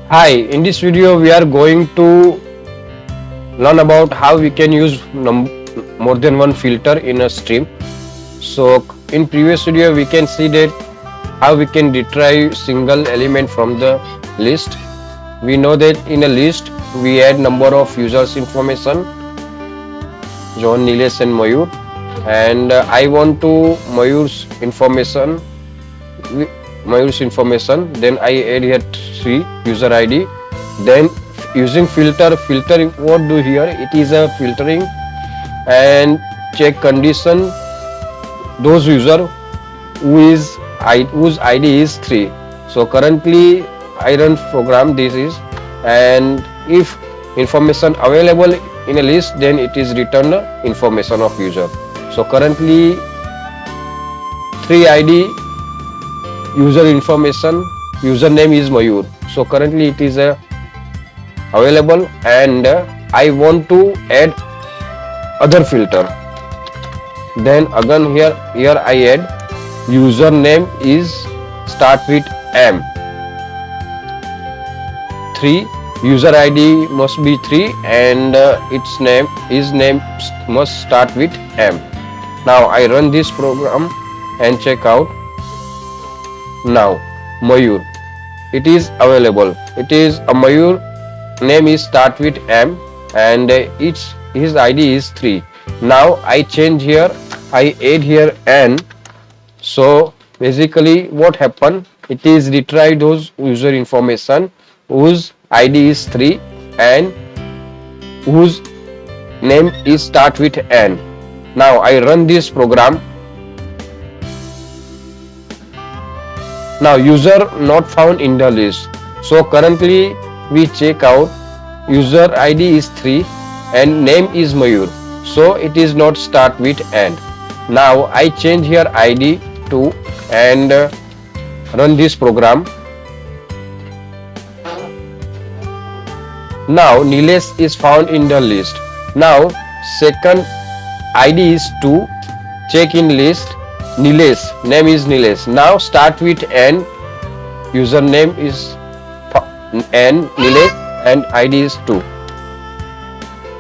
Hi, in this video we are going to learn about how we can use more than one filter in a stream. So in previous video we can see that how we can retrieve single element from the list. We know that in a list we add number of users information, John, Nilesh and Mayur, and I want to information Mayur's information, then I add here 3 user ID. Then using filter what do here, it is a filtering and check condition those user whose ID is 3. So currently I run program this is, and if information available in a list, then it is return information of user. So currently 3 ID user information, username is Mayur. So currently it is available, and I want to add other filter. Then again here I add username is start with M. 3 user ID must be 3, and its name must start with M. Now I run this program and check out. Now Mayur, it is available. It is a Mayur, name is start with M, and his ID is 3. Now I change here, I add here N. So basically what happened, it is retrieve those user information whose ID is 3 and whose name is start with N. Now I run this program. Now user not found in the list. So currently we check out, user ID is 3 and name is Mayur. So it is not start with N. Now I change here ID to and run this program. Now Nilesh is found in the list. Now second ID is 2, check in list. Nilesh, name is Nilesh. Now start with N, username is N, Nilesh, and ID is 2.